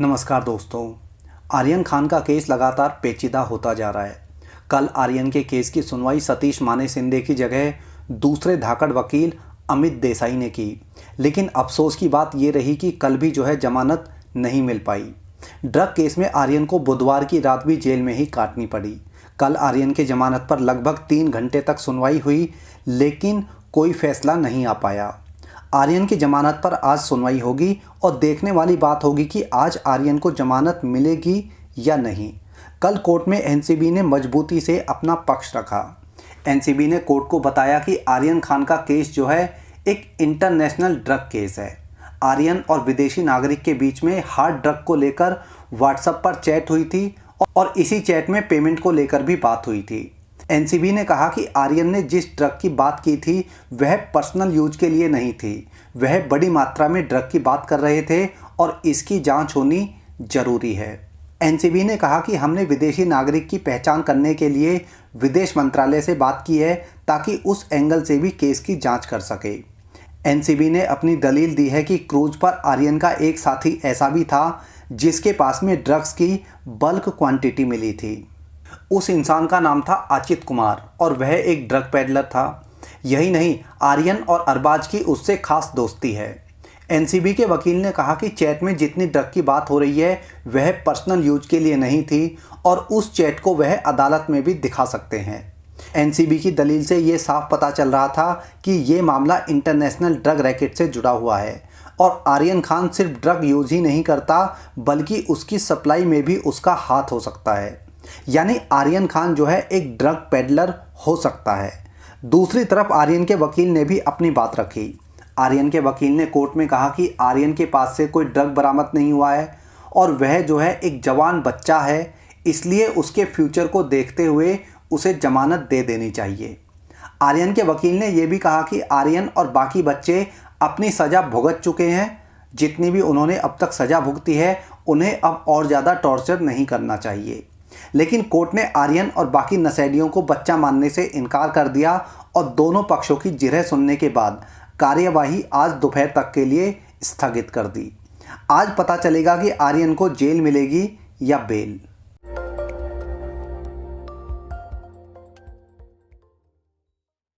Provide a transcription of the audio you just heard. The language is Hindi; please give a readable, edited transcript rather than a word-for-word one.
नमस्कार दोस्तों। आर्यन खान का केस लगातार पेचीदा होता जा रहा है। कल आर्यन के केस की सुनवाई सतीश माने शिंदे की जगह दूसरे धाकड़ वकील अमित देसाई ने की, लेकिन अफसोस की बात ये रही कि कल भी जमानत नहीं मिल पाई। ड्रग केस में आर्यन को बुधवार की रात भी जेल में ही काटनी पड़ी। कल आर्यन की जमानत पर लगभग 3 घंटे तक सुनवाई हुई, लेकिन कोई फैसला नहीं आ पाया। आर्यन की जमानत पर आज सुनवाई होगी और देखने वाली बात होगी कि आज आर्यन को जमानत मिलेगी या नहीं। कल कोर्ट में एनसीबी ने मजबूती से अपना पक्ष रखा। एनसीबी ने कोर्ट को बताया कि आर्यन खान का केस एक इंटरनेशनल ड्रग केस है। आर्यन और विदेशी नागरिक के बीच में हार्ड ड्रग को लेकर व्हाट्सएप पर चैट हुई थी और इसी चैट में पेमेंट को लेकर भी बात हुई थी। एनसीबी ने कहा कि आर्यन ने जिस ड्रग की बात की थी वह पर्सनल यूज के लिए नहीं थी, वह बड़ी मात्रा में ड्रग की बात कर रहे थे और इसकी जांच होनी जरूरी है। एनसीबी ने कहा कि हमने विदेशी नागरिक की पहचान करने के लिए विदेश मंत्रालय से बात की है ताकि उस एंगल से भी केस की जांच कर सके। एनसीबी ने अपनी दलील दी है कि क्रूज पर आर्यन का एक साथी ऐसा भी था जिसके पास में ड्रग्स की बल्क क्वांटिटी मिली थी। उस इंसान का नाम था अचित कुमार और वह एक ड्रग पेडलर था। यही नहीं, आर्यन और अरबाज की उससे खास दोस्ती है। एनसीबी के वकील ने कहा कि चैट में जितनी ड्रग की बात हो रही है वह पर्सनल यूज के लिए नहीं थी और उस चैट को वह अदालत में भी दिखा सकते हैं। एनसीबी की दलील से ये साफ पता चल रहा था कि ये मामला इंटरनेशनल ड्रग रैकेट से जुड़ा हुआ है और आर्यन खान सिर्फ ड्रग यूज ही नहीं करता बल्कि उसकी सप्लाई में भी उसका हाथ हो सकता है। यानी आर्यन खान एक ड्रग पेडलर हो सकता है। दूसरी तरफ आर्यन के वकील ने भी अपनी बात रखी। आर्यन के वकील ने कोर्ट में कहा कि आर्यन के पास से कोई ड्रग बरामद नहीं हुआ है और वह एक जवान बच्चा है, इसलिए उसके फ्यूचर को देखते हुए उसे जमानत दे देनी चाहिए। आर्यन के वकील ने यह भी कहा कि आर्यन और बाकी बच्चे अपनी सज़ा भुगत चुके हैं। जितनी भी उन्होंने अब तक सज़ा भुगती है उन्हें अब और ज़्यादा टॉर्चर नहीं करना चाहिए। लेकिन कोर्ट ने आर्यन और बाकी नशेड़ियों को बच्चा मानने से इनकार कर दिया और दोनों पक्षों की जिरह सुनने के बाद कार्यवाही आज दोपहर तक के लिए स्थगित कर दी। आज पता चलेगा कि आर्यन को जेल मिलेगी या बेल।